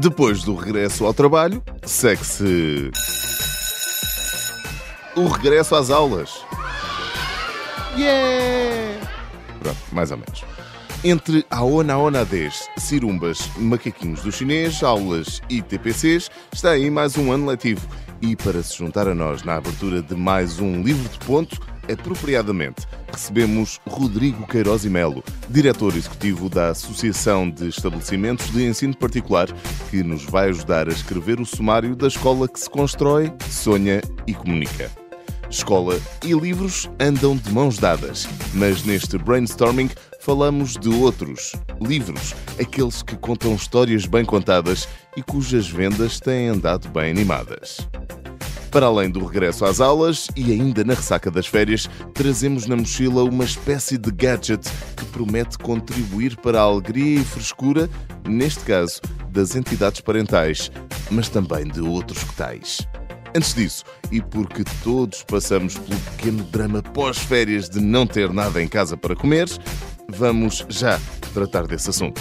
Depois do regresso ao trabalho, segue-se o regresso às aulas. Yeah! Pronto, mais ou menos. Entre Aona-Ona-10, cirumbas, macaquinhos do chinês, aulas e TPCs, está aí mais um ano letivo. E para se juntar a nós na abertura de mais um Livro de Ponto, apropriadamente, recebemos Rodrigo Queiroz e Melo, diretor executivo da Associação de Estabelecimentos de Ensino Particular, que nos vai ajudar a escrever o sumário da escola que se constrói, sonha e comunica. Escola e livros andam de mãos dadas, mas neste brainstorming falamos de outros livros, aqueles que contam histórias bem contadas e cujas vendas têm andado bem animadas. Para além do regresso às aulas e ainda na ressaca das férias, trazemos na mochila uma espécie de gadget que promete contribuir para a alegria e frescura, neste caso, das entidades parentais, mas também de outros que tais. Antes disso, e porque todos passamos pelo pequeno drama pós-férias de não ter nada em casa para comer, vamos já tratar desse assunto.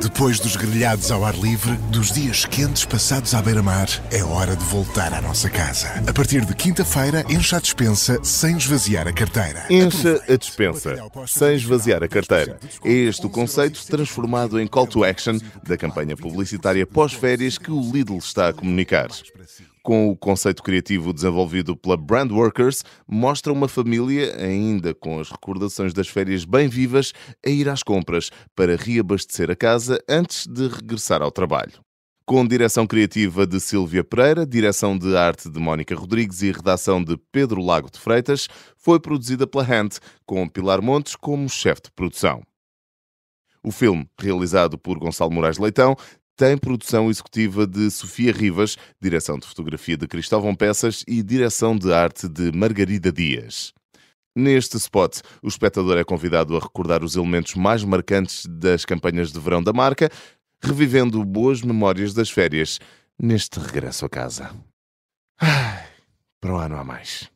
Depois dos grelhados ao ar livre, dos dias quentes passados à beira-mar, é hora de voltar à nossa casa. A partir de quinta-feira, encha a despensa sem esvaziar a carteira. Encha a despensa sem esvaziar a carteira. É este o conceito transformado em call to action da campanha publicitária pós-férias que o Lidl está a comunicar. Com o conceito criativo desenvolvido pela Brand Workers, mostra uma família, ainda com as recordações das férias bem vivas, a ir às compras para reabastecer a casa antes de regressar ao trabalho. Com direção criativa de Sílvia Pereira, direção de arte de Mónica Rodrigues e redação de Pedro Lago de Freitas, foi produzida pela Hand, com Pilar Montes como chefe de produção. O filme, realizado por Gonçalo Moraes Leitão, tem produção executiva de Sofia Rivas, direção de fotografia de Cristóvão Peças e direção de arte de Margarida Dias. Neste spot, o espectador é convidado a recordar os elementos mais marcantes das campanhas de verão da marca, revivendo boas memórias das férias neste regresso a casa. Para o ano há mais.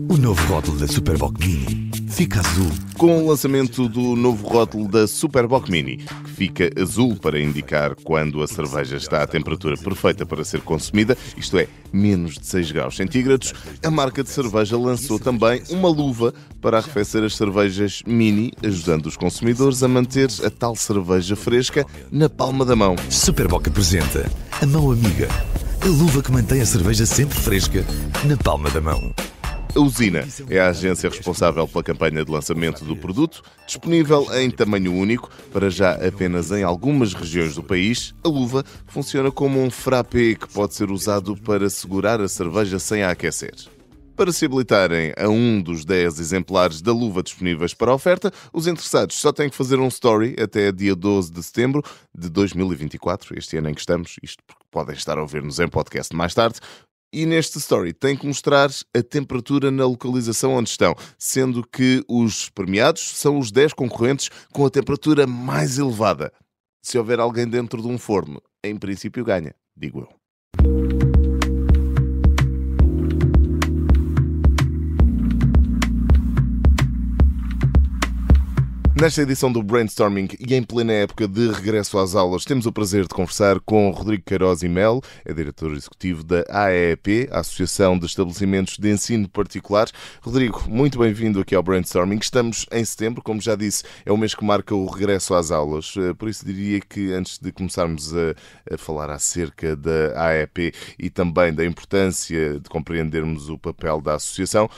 O novo rótulo da Superboc Mini fica azul. Com o lançamento do novo rótulo da Superboc Mini, que fica azul para indicar quando a cerveja está à temperatura perfeita para ser consumida, isto é, menos de 6 graus centígrados, a marca de cerveja lançou também uma luva para arrefecer as cervejas Mini, ajudando os consumidores a manter a tal cerveja fresca na palma da mão. Superboc apresenta a mão amiga, a luva que mantém a cerveja sempre fresca na palma da mão. A Usina é a agência responsável pela campanha de lançamento do produto, disponível em tamanho único, para já apenas em algumas regiões do país. A luva funciona como um frappé que pode ser usado para segurar a cerveja sem a aquecer. Para se habilitarem a um dos 10 exemplares da luva disponíveis para a oferta, os interessados só têm que fazer um story até dia 12 de setembro de 2024, este ano em que estamos, isto porque podem estar a ouvir-nos em podcast mais tarde. E neste story tem que mostrar a temperatura na localização onde estão, sendo que os premiados são os 10 concorrentes com a temperatura mais elevada. Se houver alguém dentro de um forno, em princípio ganha, digo eu. Nesta edição do Brainstorming e em plena época de regresso às aulas, temos o prazer de conversar com Rodrigo Queiroz e Melo, é diretor executivo da AEP, a Associação de Estabelecimentos de Ensino Particular. Rodrigo, muito bem-vindo aqui ao Brainstorming. Estamos em setembro, como já disse, é o mês que marca o regresso às aulas. Por isso diria que antes de começarmos a falar acerca da AEP e também da importância de compreendermos o papel da associação,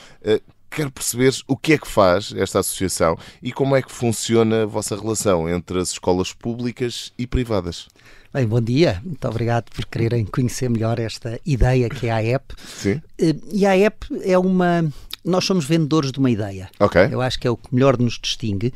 quero perceber o que é que faz esta associação e como é que funciona a vossa relação entre as escolas públicas e privadas. Bem, bom dia. Muito obrigado por quererem conhecer melhor esta ideia que é a AEP. Sim. E a AEP é uma... Nós somos vendedores de uma ideia. Ok. Eu acho que é o que melhor nos distingue.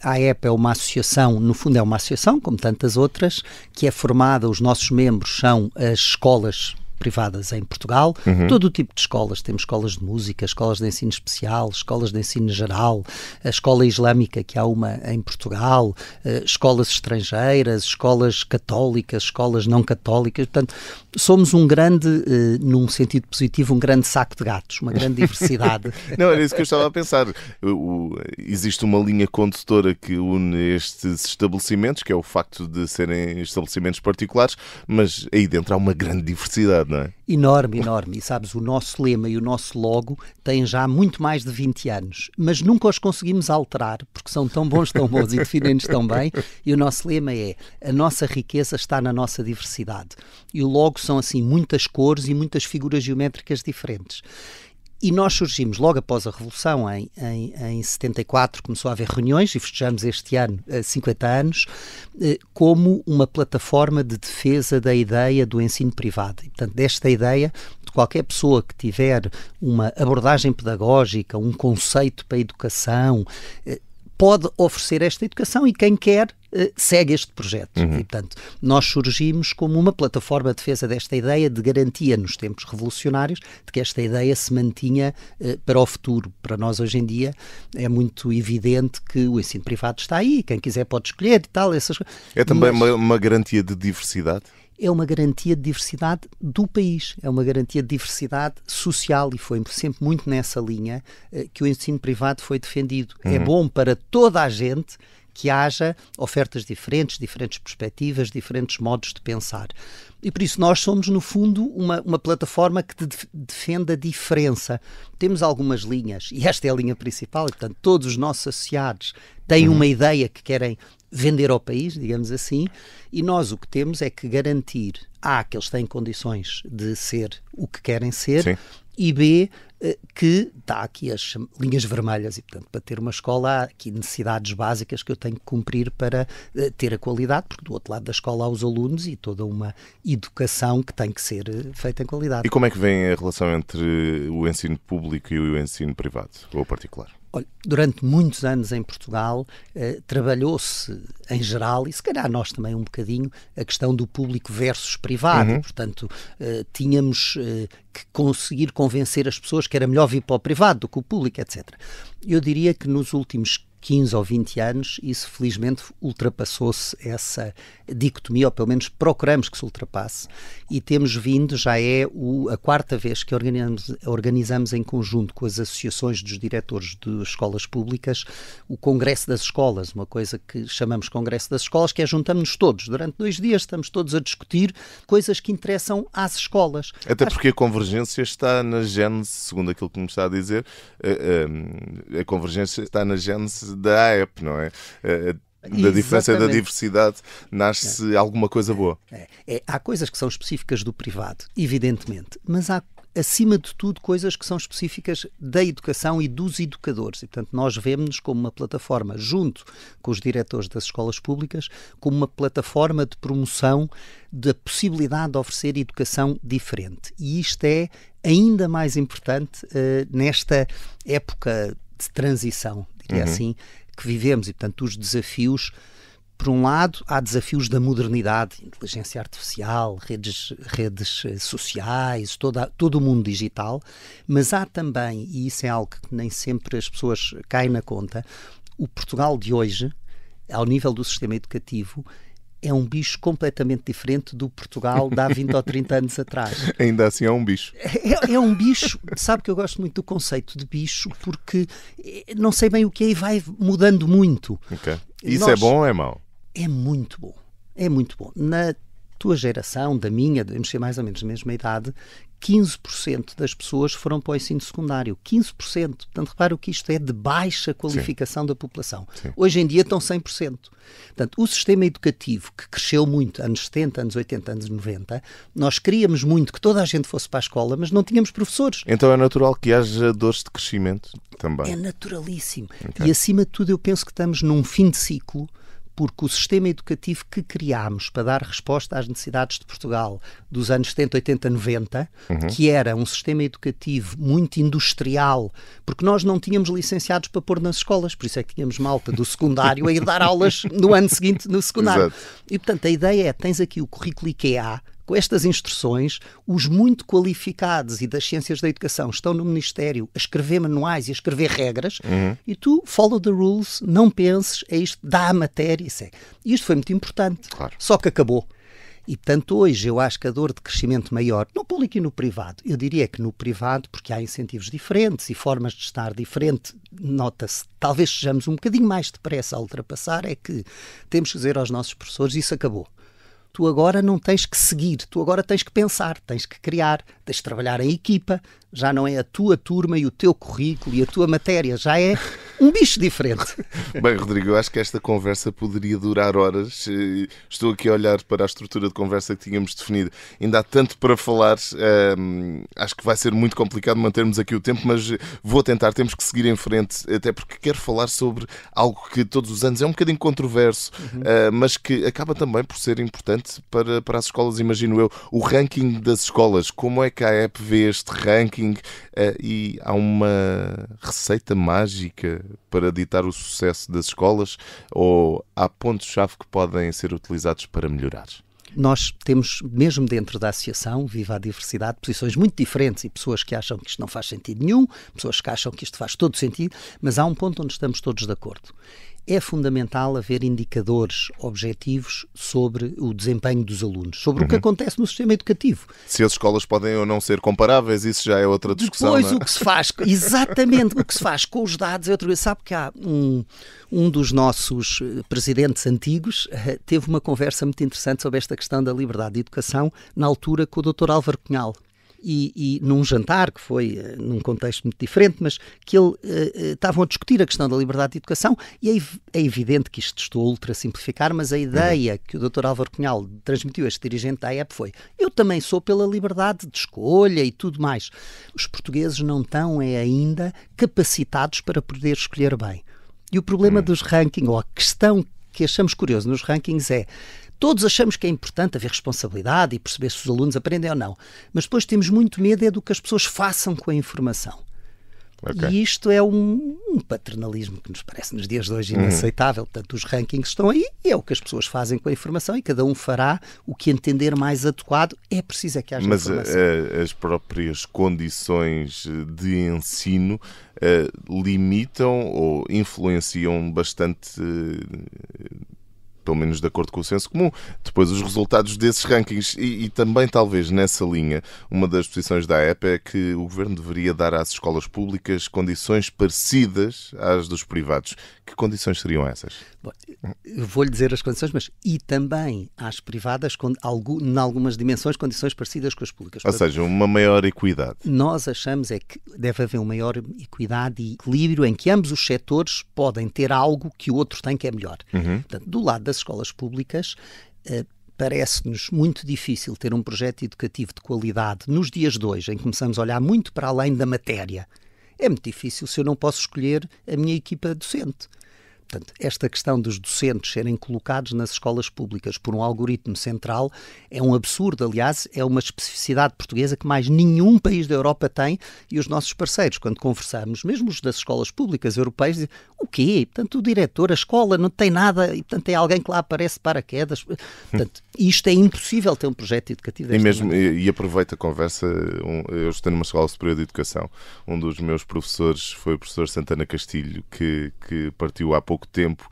A AEP é uma associação, no fundo é uma associação, como tantas outras, que é formada, os nossos membros são as escolas privadas em Portugal, todo o tipo de escolas. Temos escolas de música, escolas de ensino especial, escolas de ensino geral, a escola islâmica, que há uma em Portugal, escolas estrangeiras, escolas católicas, escolas não católicas. Portanto, somos um grande, num sentido positivo, um grande saco de gatos, uma grande diversidade. Não, era isso que eu estava a pensar. Existe uma linha condutora que une estes estabelecimentos, que é o facto de serem estabelecimentos particulares, mas aí dentro há uma grande diversidade, não é? Enorme, enorme. E sabes, o nosso lema e o nosso logo têm já muito mais de 20 anos, mas nunca os conseguimos alterar, porque são tão bons e definem-nos tão bem. E o nosso lema é: a nossa riqueza está na nossa diversidade. E o logo são assim muitas cores e muitas figuras geométricas diferentes. E nós surgimos logo após a Revolução, em 74, começou a haver reuniões, e festejamos este ano 50 anos, como uma plataforma de defesa da ideia do ensino privado. E, portanto, desta ideia de qualquer pessoa que tiver uma abordagem pedagógica, um conceito para a educação, pode oferecer esta educação, e quem quer segue este projeto. E, portanto, nós surgimos como uma plataforma de defesa desta ideia, de garantia nos tempos revolucionários de que esta ideia se mantinha para o futuro. Para nós, hoje em dia, é muito evidente que o ensino privado está aí, quem quiser pode escolher e tal. É também uma garantia de diversidade? É uma garantia de diversidade do país, é uma garantia de diversidade social, e foi sempre muito nessa linha que o ensino privado foi defendido. É bom para toda a gente que haja ofertas diferentes, diferentes perspectivas, diferentes modos de pensar. E por isso nós somos, no fundo, uma plataforma que defende a diferença. Temos algumas linhas, e esta é a linha principal, e, portanto, todos os nossos associados têm uma ideia que querem vender ao país, digamos assim, e nós o que temos é que garantir, A, que eles têm condições de ser o que querem ser, sim, e B, que dá aqui as linhas vermelhas, e, portanto, para ter uma escola há aqui necessidades básicas que eu tenho que cumprir para ter a qualidade, porque do outro lado da escola há os alunos e toda uma educação que tem que ser feita em qualidade. E como é que vem a relação entre o ensino público e o ensino privado, ou particular? Olha, durante muitos anos em Portugal trabalhou-se em geral, e se calhar nós também um bocadinho, a questão do público versus privado. Portanto, tínhamos que conseguir convencer as pessoas que era melhor vir para o privado do que o público, etc. Eu diria que nos últimos 15 ou 20 anos, isso felizmente ultrapassou-se, essa dicotomia, ou pelo menos procuramos que se ultrapasse, e temos vindo, já é a quarta vez que organizamos em conjunto com as associações dos diretores de escolas públicas o Congresso das Escolas, uma coisa que chamamos Congresso das Escolas, que é juntamos-nos todos. Durante 2 dias estamos todos a discutir coisas que interessam às escolas. Até porque a convergência está na gênese, segundo aquilo que me está a dizer, a convergência está na gênese da AEP, não é? Da diferença, da diversidade, nasce alguma coisa boa. Há coisas que são específicas do privado, evidentemente, mas há, acima de tudo, coisas que são específicas da educação e dos educadores. E, portanto, nós vemos-nos como uma plataforma, junto com os diretores das escolas públicas, como uma plataforma de promoção da possibilidade de oferecer educação diferente. E isto é ainda mais importante nesta época de transição, diria assim, que vivemos. E, portanto, os desafios, por um lado, há desafios da modernidade, inteligência artificial, redes sociais, todo o mundo digital, mas há também, e isso é algo que nem sempre as pessoas caem na conta, o Portugal de hoje, ao nível do sistema educativo, é um bicho completamente diferente do Portugal de há 20 ou 30 anos atrás. Ainda assim é um bicho. É um bicho. Sabe que eu gosto muito do conceito de bicho, porque não sei bem o que é e vai mudando muito. Okay. Isso é bom ou é mau? É muito bom. É muito bom. Na tua geração, da minha, devemos ser mais ou menos da mesma idade, 15% das pessoas foram para o ensino secundário. 15%. Portanto, repara que isto é de baixa qualificação, sim, da população. Sim. Hoje em dia estão 100%. Portanto, o sistema educativo, que cresceu muito, anos 70, anos 80, anos 90, nós queríamos muito que toda a gente fosse para a escola, mas não tínhamos professores. Então é natural que haja dores de crescimento também. É naturalíssimo. Okay. E, acima de tudo, eu penso que estamos num fim de ciclo, porque o sistema educativo que criámos para dar resposta às necessidades de Portugal dos anos 70, 80, 90, que era um sistema educativo muito industrial, porque nós não tínhamos licenciados para pôr nas escolas, por isso é que tínhamos malta do secundário a ir dar aulas no ano seguinte no secundário. Exato. E, portanto, a ideia é, tens aqui o currículo IKEA, com estas instruções, os muito qualificados e das ciências da educação estão no Ministério a escrever manuais e a escrever regras, e tu follow the rules, não penses, é isto, dá a matéria e segue. E isto foi muito importante, Claro. só que acabou. E, portanto, hoje eu acho que a dor de crescimento maior, no público e no privado, eu diria que no privado, porque há incentivos diferentes e formas de estar diferente, nota-se, talvez sejamos um bocadinho mais depressa a ultrapassar, é que temos que dizer aos nossos professores, isso acabou. Tu agora não tens que seguir, tu agora tens que pensar, tens que criar, tens de trabalhar em equipa, já não é a tua turma e o teu currículo e a tua matéria, já é um bicho diferente. Bem, Rodrigo, eu acho que esta conversa poderia durar horas. Estou aqui a olhar para a estrutura de conversa que tínhamos definido. Ainda há tanto para falar. Acho que vai ser muito complicado mantermos aqui o tempo, mas vou tentar. Temos que seguir em frente, até porque quero falar sobre algo que todos os anos é um bocadinho controverso, mas que acaba também por ser importante para as escolas, imagino eu. O ranking das escolas. Como é que a AEP vê este ranking? E há uma receita mágica para ditar o sucesso das escolas, ou há pontos-chave que podem ser utilizados para melhorar? Nós temos, mesmo dentro da associação, Viva a Diversidade, posições muito diferentes e pessoas que acham que isto não faz sentido nenhum, pessoas que acham que isto faz todo sentido, mas há um ponto onde estamos todos de acordo. É fundamental haver indicadores objetivos sobre o desempenho dos alunos, sobre o que acontece no sistema educativo. Se as escolas podem ou não ser comparáveis, isso já é outra discussão. Depois, não é? o que se faz, exatamente, o que se faz com os dados é outra coisa. Sabe que há um dos nossos presidentes antigos teve uma conversa muito interessante sobre esta questão da liberdade de educação, na altura com o Dr. Álvaro Cunhal. E num jantar, que foi num contexto muito diferente, mas que estavam a discutir a questão da liberdade de educação, e é evidente que isto estou a ultra simplificar, mas a ideia que o Dr. Álvaro Cunhal transmitiu a este dirigente da AEP foi: eu também sou pela liberdade de escolha e tudo mais. Os portugueses não estão ainda capacitados para poder escolher bem. E o problema dos rankings, ou a questão que achamos curioso nos rankings é: todos achamos que é importante haver responsabilidade e perceber se os alunos aprendem ou não, mas depois temos muito medo do que as pessoas façam com a informação. Okay. E isto é um paternalismo que nos parece nos dias de hoje inaceitável. Portanto, os rankings estão aí e é o que as pessoas fazem com a informação e cada um fará o que entender mais adequado. É preciso que haja informação. Mas as próprias condições de ensino limitam ou influenciam bastante, pelo menos de acordo com o senso comum, depois os resultados desses rankings. E também, talvez, nessa linha, uma das posições da AEP é que o Governo deveria dar às escolas públicas condições parecidas às dos privados. Que condições seriam essas? Bom, eu vou-lhe dizer as condições, mas e também às privadas, em algumas dimensões, condições parecidas com as públicas. Ou seja, uma maior equidade. Nós achamos é que deve haver uma maior equidade e equilíbrio em que ambos os setores podem ter algo que o outro tem que é melhor. Portanto, do lado das escolas públicas, parece-nos muito difícil ter um projeto educativo de qualidade nos dias de hoje, em que começamos a olhar muito para além da matéria. É muito difícil se eu não posso escolher a minha equipa docente. Portanto, esta questão dos docentes serem colocados nas escolas públicas por um algoritmo central é um absurdo. Aliás, é uma especificidade portuguesa que mais nenhum país da Europa tem, e os nossos parceiros, quando conversamos, mesmo os das escolas públicas europeias, dizem: o quê? Portanto, o diretor, a escola não tem nada, e portanto é alguém que lá aparece de paraquedas. Portanto, isto é impossível ter um projeto educativo desta maneira. E aproveito a conversa, eu estou numa escola superior de educação. Um dos meus professores foi o professor Santana Castilho, que partiu há pouco tempo,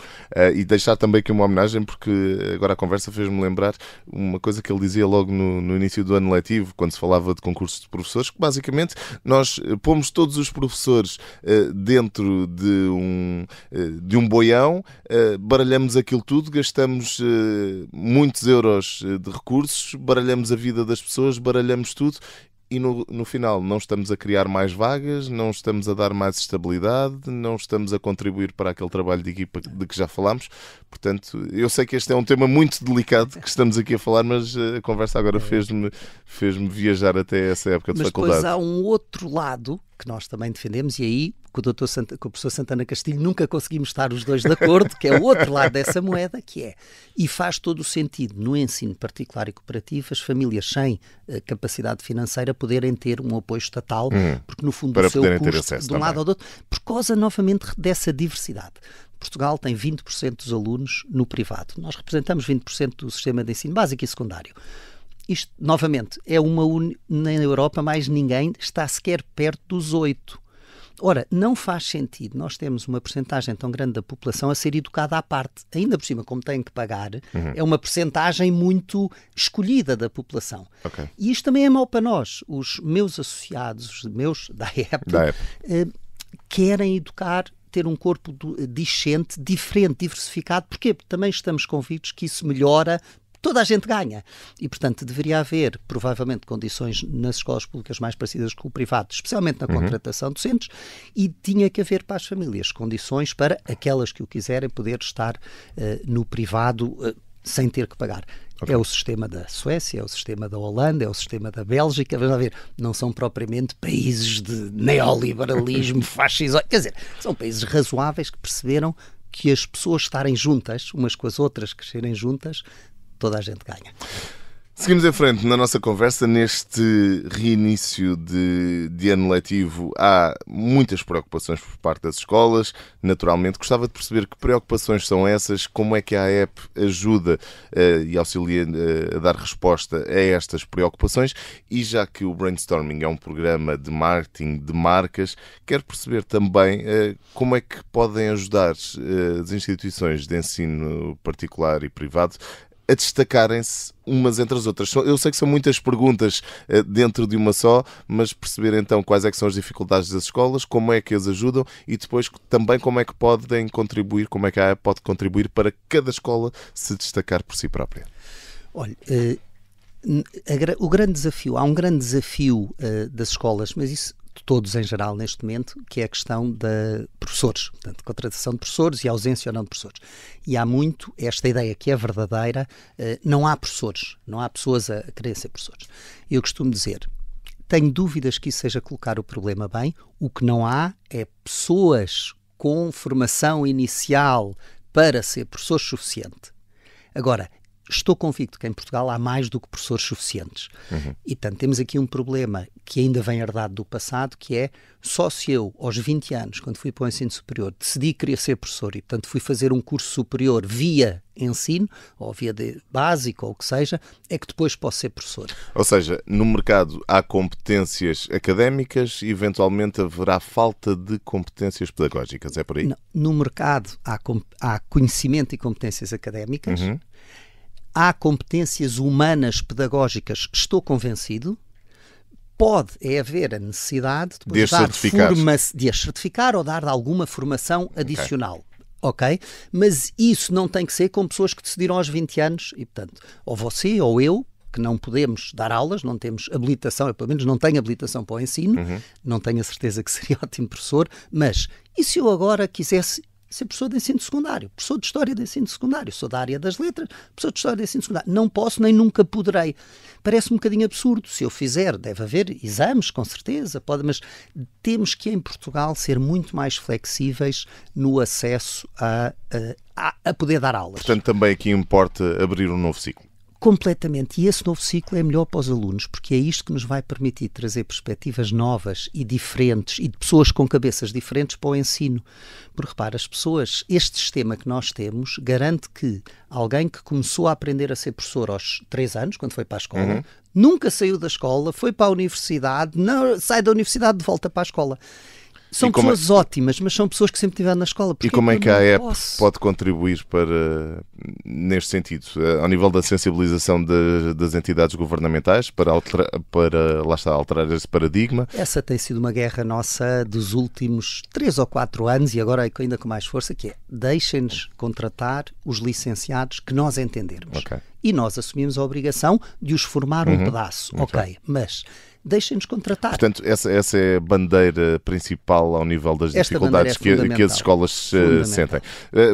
e deixar também aqui uma homenagem, porque agora a conversa fez-me lembrar uma coisa que ele dizia logo no início do ano letivo, quando se falava de concursos de professores, que basicamente nós pomos todos os professores dentro de um boião, baralhamos aquilo tudo, gastamos muitos euros de recursos, baralhamos a vida das pessoas, baralhamos tudo. E no final não estamos a criar mais vagas, não estamos a dar mais estabilidade, não estamos a contribuir para aquele trabalho de equipa de que já falámos. Portanto, eu sei que este é um tema muito delicado que estamos aqui a falar, mas a conversa agora fez-me viajar até essa época de faculdade. Mas depois há um outro lado que nós também defendemos, e aí com o professor Santana Castilho nunca conseguimos estar os dois de acordo, que é o outro lado dessa moeda, que é, e faz todo o sentido no ensino particular e cooperativo, as famílias sem capacidade financeira poderem ter um apoio estatal, porque no fundo o seu custo de um lado ou do outro, por causa novamente dessa diversidade. Portugal tem 20% dos alunos no privado. Nós representamos 20% do sistema de ensino básico e secundário. isto, novamente, é na Europa mais ninguém está sequer perto dos 8. Ora, não faz sentido nós termos uma percentagem tão grande da população a ser educada à parte. Ainda por cima, como têm que pagar, é uma percentagem muito escolhida da população. Okay. E isto também é mau para nós. Os meus associados, da EPE, querem educar, ter um corpo discente, diferente, diversificado. Porquê? Porque também estamos convictos que isso melhora. Toda a gente ganha. E, portanto, deveria haver, provavelmente, condições nas escolas públicas mais parecidas com o privado, especialmente na contratação de docentes, e tinha que haver para as famílias condições para aquelas que o quiserem poder estar no privado sem ter que pagar. Okay. É o sistema da Suécia, é o sistema da Holanda, é o sistema da Bélgica. Vamos ver, não são propriamente países de neoliberalismo, fascismo. Quer dizer, são países razoáveis que perceberam que as pessoas estarem juntas, umas com as outras, crescerem juntas, toda a gente ganha. Seguimos em frente na nossa conversa. Neste reinício de ano letivo há muitas preocupações por parte das escolas. Naturalmente, gostava de perceber que preocupações são essas, como é que a AEP ajuda e auxilia a dar resposta a estas preocupações, e já que o Brainstorming é um programa de marketing de marcas, quero perceber também como é que podem ajudar as instituições de ensino particular e privado a destacarem-se umas entre as outras. Eu sei que são muitas perguntas dentro de uma só, mas perceber então quais é que são as dificuldades das escolas, como é que as ajudam e depois também como é que podem contribuir, como é que a AEP pode contribuir para cada escola se destacar por si própria. Olha, o grande desafio, há um grande desafio das escolas, mas isso de todos em geral neste momento, que é a questão de professores, portanto, contratação de professores e ausência ou não de professores. E há muito esta ideia que é verdadeira, não há professores, não há pessoas a querer ser professores. Eu costumo dizer, tenho dúvidas que isso seja colocar o problema bem, o que não há é pessoas com formação inicial para ser professor suficiente. Agora, estou convicto que em Portugal há mais do que professores suficientes. E, portanto, temos aqui um problema que ainda vem herdado do passado, que é, só se eu, aos 20 anos, quando fui para o ensino superior, decidi que queria ser professor e, portanto, fui fazer um curso superior via ensino, ou via básico, ou o que seja, é que depois posso ser professor. Ou seja, no mercado há competências académicas e, eventualmente, haverá falta de competências pedagógicas. É por aí? Não, no mercado há conhecimento e competências académicas. Há competências humanas pedagógicas, estou convencido. Pode haver a necessidade de as certificar ou dar alguma formação adicional. Ok? Mas isso não tem que ser com pessoas que decidiram aos 20 anos e, portanto, ou você ou eu, que não podemos dar aulas, não temos habilitação, eu pelo menos não tenho habilitação para o ensino, não tenho a certeza que seria ótimo professor, mas e se eu agora quisesse ser professor de ensino secundário, professor de História de ensino secundário, sou da área das letras, professor de História de ensino secundário, não posso nem nunca poderei. Parece um bocadinho absurdo. Se eu fizer, deve haver exames, com certeza, mas temos que em Portugal ser muito mais flexíveis no acesso a poder dar aulas. Portanto, também aqui importa abrir um novo ciclo. Completamente. E esse novo ciclo é melhor para os alunos, porque é isto que nos vai permitir trazer perspectivas novas e diferentes e de pessoas com cabeças diferentes para o ensino. Porque, repara, este sistema que nós temos garante que alguém que começou a aprender a ser professor aos 3 anos, quando foi para a escola, nunca saiu da escola, foi para a universidade, sai da universidade de volta para a escola. São pessoas ótimas, mas são pessoas que sempre estiveram na escola. E como é que a AEP pode contribuir neste sentido? Ao nível da sensibilização das entidades governamentais para lá está, alterar esse paradigma? Essa tem sido uma guerra nossa dos últimos 3 ou 4 anos e agora ainda com mais força, que é deixem-nos contratar os licenciados que nós entendermos. Okay. E nós assumimos a obrigação de os formar um pedaço. Ok, mas deixem-nos contratar. Portanto, essa é a bandeira principal ao nível das dificuldades que as escolas sentem.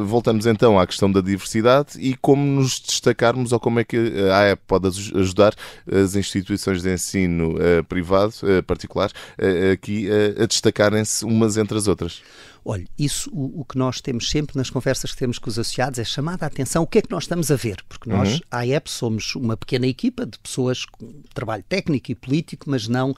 Voltamos então à questão da diversidade e como nos destacarmos ou como é que a AEP pode ajudar as instituições de ensino privado, particulares, aqui a destacarem-se umas entre as outras. Olha, isso o que nós temos sempre nas conversas que temos com os associados é chamada a atenção o que é que nós estamos a ver, porque nós, a AEP, somos uma pequena equipa de pessoas com trabalho técnico e político, mas não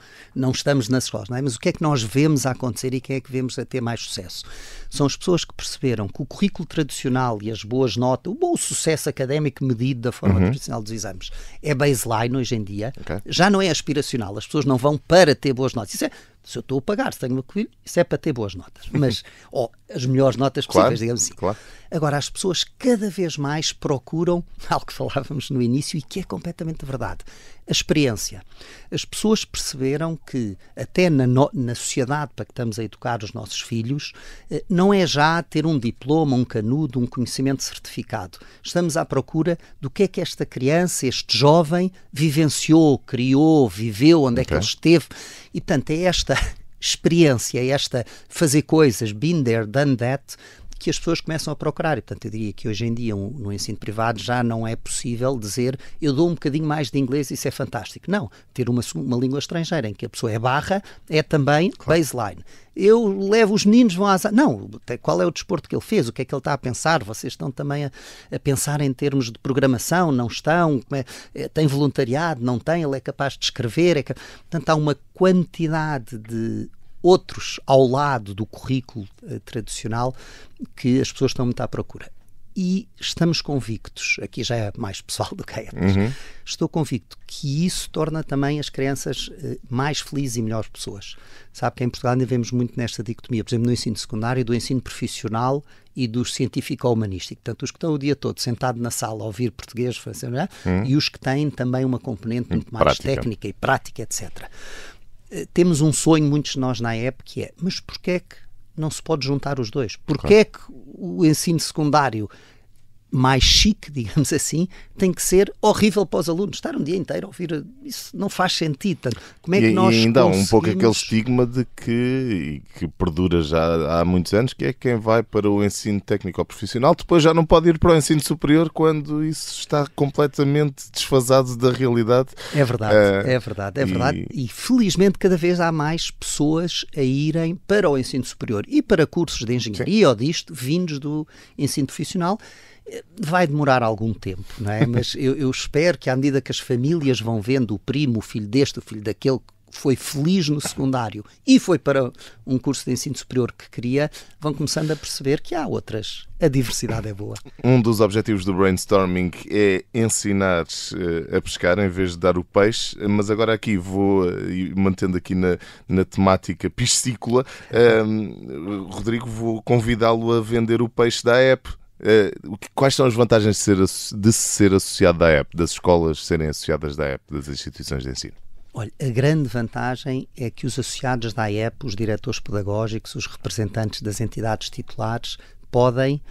estamos nas escolas, não é? Mas o que é que nós vemos a acontecer e quem é que vemos a ter mais sucesso? São as pessoas que perceberam que o currículo tradicional e as boas notas, o bom sucesso académico medido da forma tradicional dos exames, é baseline hoje em dia, já não é aspiracional, as pessoas não vão para ter boas notas. Isso é, se eu estou a pagar, se tenho uma filho, isso é para ter boas notas. Mas, as melhores notas possíveis, digamos assim. Claro. Agora, as pessoas cada vez mais procuram algo que falávamos no início e que é completamente verdade. A experiência. As pessoas perceberam que, até na sociedade para que estamos a educar os nossos filhos, não é já ter um diploma, um canudo, um conhecimento certificado. Estamos à procura do que é que esta criança, este jovem, vivenciou, criou, viveu, onde é que ele esteve. E, portanto, é esta experiência, é esta fazer coisas, been there, done that, que as pessoas começam a procurar. E, portanto, eu diria que hoje em dia, no ensino privado, já não é possível dizer eu dou um bocadinho mais de inglês e isso é fantástico. Não. Ter uma língua estrangeira em que a pessoa é barra é também baseline. Eu levo os meninos, vão às... Não, qual é o desporto que ele fez? O que é que ele está a pensar? Vocês estão também a pensar em termos de programação? Não estão? Tem voluntariado? Não tem? Ele é capaz de escrever? Portanto, há uma quantidade de outros ao lado do currículo tradicional que as pessoas estão muito à procura. E estamos convictos, aqui já é mais pessoal do que é, estou convicto que isso torna também as crianças mais felizes e melhores pessoas. Sabe que em Portugal ainda vemos muito nesta dicotomia, por exemplo, no ensino secundário, do ensino profissional e do científico-humanístico. Portanto, os que estão o dia todo sentado na sala a ouvir português, francês, e os que têm também uma componente muito mais técnica e prática, etc. Temos um sonho, muitos de nós na AEP, que é, mas porquê é que não se pode juntar os dois? Porquê é que o ensino secundário mais chique, digamos assim, tem que ser horrível para os alunos? Estar um dia inteiro a ouvir isso não faz sentido. Como é que nós e ainda há conseguimos... um pouco aquele estigma de que perdura já há muitos anos, que é quem vai para o ensino técnico ou profissional depois já não pode ir para o ensino superior quando isso está completamente desfasado da realidade. É verdade, é verdade. E felizmente cada vez há mais pessoas a irem para o ensino superior e para cursos de engenharia ou disto, vindos do ensino profissional. Vai demorar algum tempo, não é? Mas eu espero que à medida que as famílias vão vendo o primo, o filho deste, o filho daquele, que foi feliz no secundário e foi para um curso de ensino superior que queria, vão começando a perceber que há outras. A diversidade é boa. Um dos objetivos do brainstorming é ensinar a pescar em vez de dar o peixe, mas agora aqui vou, mantendo aqui na temática piscícola, Rodrigo, vou convidá-lo a vender o peixe da AEP. Quais são as vantagens de ser associado da AEP, das escolas serem associadas da AEP, das instituições de ensino? Olha, a grande vantagem é que os associados da AEP, os diretores pedagógicos, os representantes das entidades titulares, podem,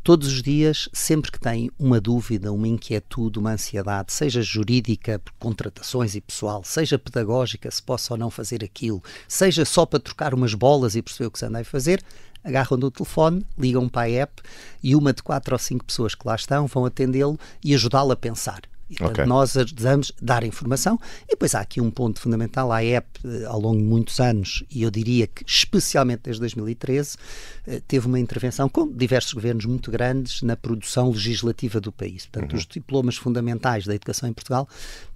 todos os dias, sempre que têm uma dúvida, uma inquietude, uma ansiedade, seja jurídica, por contratações e pessoal, seja pedagógica, se possa ou não fazer aquilo, seja só para trocar umas bolas e perceber o que se anda a fazer, agarram no telefone, ligam para a AEP e uma de 4 ou 5 pessoas que lá estão vão atendê-lo e ajudá-lo a pensar. E, portanto, nós ajudamos a dar informação. E depois há aqui um ponto fundamental. A AEP, ao longo de muitos anos, e eu diria que especialmente desde 2013, teve uma intervenção com diversos governos muito grandes na produção legislativa do país. Portanto, os diplomas fundamentais da educação em Portugal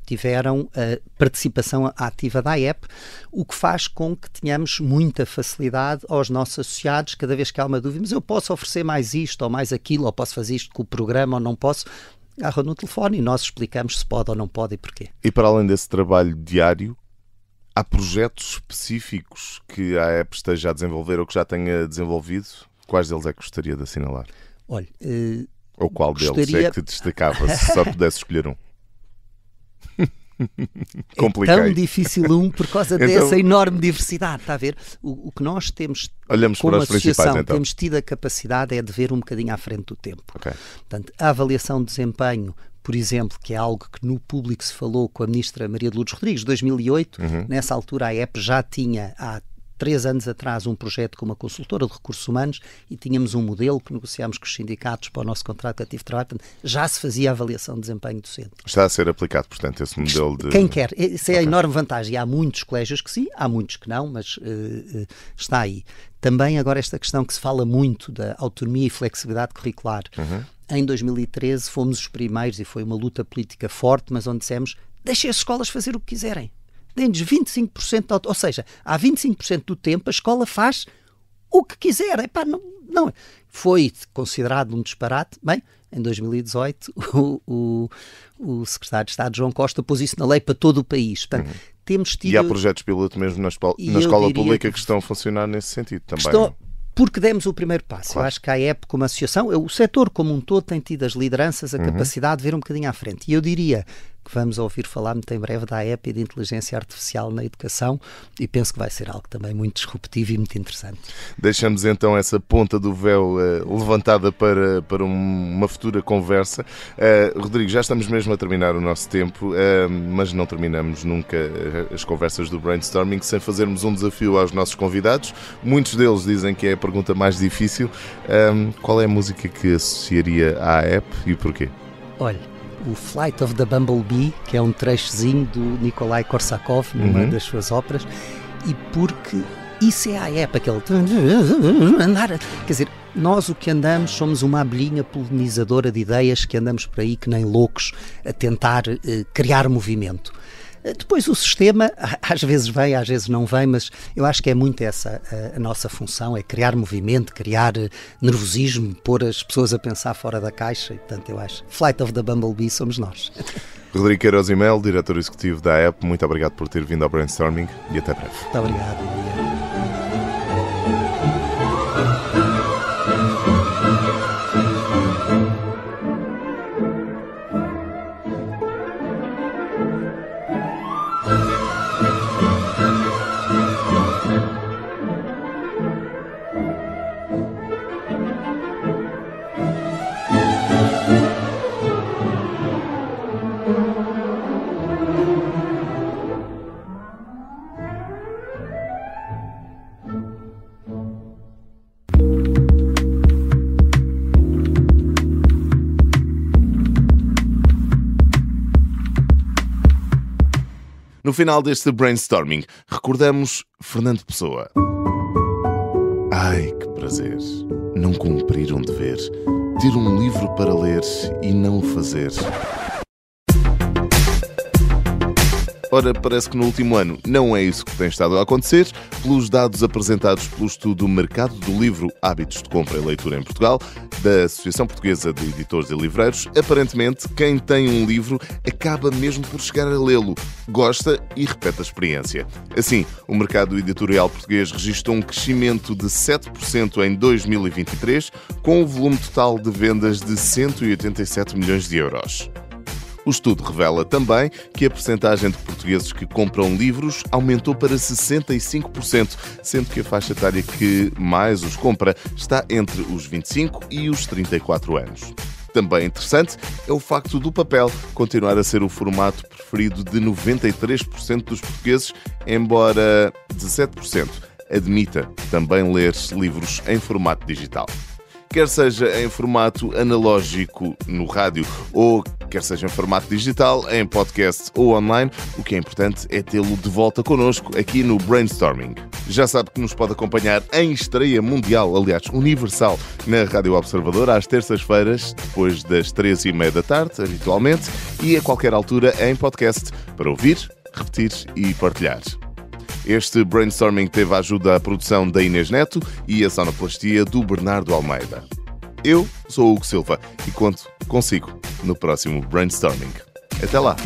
tiveram a participação ativa da AEP, o que faz com que tenhamos muita facilidade aos nossos associados, cada vez que há uma dúvida, mas eu posso oferecer mais isto ou mais aquilo, ou posso fazer isto com o programa ou não posso, agarram no telefone e nós explicamos se pode ou não pode e porquê. E para além desse trabalho diário, há projetos específicos que a AEP esteja a desenvolver ou que já tenha desenvolvido? Quais deles é que gostaria de assinalar? Olha, ou qual deles é que te destacava, se só pudesse escolher um? É tão difícil por causa dessa enorme diversidade, está a ver? O que nós temos como associação, temos tido a capacidade é de ver um bocadinho à frente do tempo. Portanto, a avaliação de desempenho, por exemplo, que é algo que no público se falou com a ministra Maria de Lourdes Rodrigues, 2008, nessa altura a AEP já tinha, há 3 anos atrás um projeto com uma consultora de recursos humanos e tínhamos um modelo que negociámos com os sindicatos para o nosso contrato coletivo de trabalho. Portanto, já se fazia a avaliação de desempenho docente. Está a ser aplicado, portanto, esse modelo de... Quem quer. Essa é a enorme vantagem. E há muitos colégios que sim, há muitos que não, mas está aí. Também agora esta questão que se fala muito da autonomia e flexibilidade curricular. Em 2013 fomos os primeiros, e foi uma luta política forte, mas onde dissemos, deixem as escolas fazer o que quiserem. Deem-nos 25%, ou seja, há 25% do tempo a escola faz o que quiser. Epá, não. Foi considerado um disparate. Bem, em 2018 o secretário de Estado, João Costa, pôs isso na lei para todo o país. Portanto, temos tido... E há projetos piloto mesmo na escola pública que estão a funcionar nesse sentido também. Porque demos o primeiro passo. Claro. Eu acho que a AEP, como associação, o setor como um todo tem tido as lideranças, a capacidade de ver um bocadinho à frente. E eu diria que vamos ouvir falar muito em breve da AEP e de inteligência artificial na educação, e penso que vai ser algo também muito disruptivo e muito interessante. Deixamos então essa ponta do véu levantada para uma futura conversa. Rodrigo, já estamos mesmo a terminar o nosso tempo, mas não terminamos nunca as conversas do Brainstorming sem fazermos um desafio aos nossos convidados. Muitos deles dizem que é a pergunta mais difícil. Qual é a música que associaria à AEP e porquê? Olha, o Flight of the Bumblebee, que é um trechozinho do Nikolai Korsakov, numa das suas óperas, e porque isso é a AEP, aquele... Quer dizer, nós o que andamos somos uma abelhinha polinizadora de ideias que andamos por aí que nem loucos a tentar criar movimento. Depois o sistema, às vezes vem, às vezes não vem, mas eu acho que é muito essa a nossa função, é criar movimento, criar nervosismo, pôr as pessoas a pensar fora da caixa, e portanto eu acho, Flight of the Bumblebee somos nós. Rodrigo Queiroz e Melo, diretor executivo da AEP, muito obrigado por ter vindo ao Brainstorming e até breve. Muito obrigado. No final deste Brainstorming, recordamos Fernando Pessoa. Ai, que prazer, não cumprir um dever, ter um livro para ler e não o fazer. Ora, parece que no último ano não é isso que tem estado a acontecer. Pelos dados apresentados pelo estudo Mercado do Livro, Hábitos de Compra e Leitura em Portugal, da Associação Portuguesa de Editores e Livreiros, aparentemente quem tem um livro acaba mesmo por chegar a lê-lo, gosta e repete a experiência. Assim, o mercado editorial português registrou um crescimento de 7% em 2023, com um volume total de vendas de 187 milhões de euros. O estudo revela também que a percentagem de portugueses que compram livros aumentou para 65%, sendo que a faixa etária que mais os compra está entre os 25 e os 34 anos. Também interessante é o facto do papel continuar a ser o formato preferido de 93% dos portugueses, embora 17% admita também ler livros em formato digital. Quer seja em formato analógico no rádio ou quer seja em formato digital, em podcast ou online, o que é importante é tê-lo de volta connosco aqui no Brainstorming. Já sabe que nos pode acompanhar em estreia mundial, aliás, universal, na Rádio Observador, às terças-feiras, depois das 3h30 da tarde, habitualmente, e a qualquer altura em podcast, para ouvir, repetir e partilhar. Este Brainstorming teve a ajuda à produção da Inês Neto e a sonoplastia do Bernardo Almeida. Eu sou o Hugo Silva e conto consigo no próximo Brainstorming. Até lá!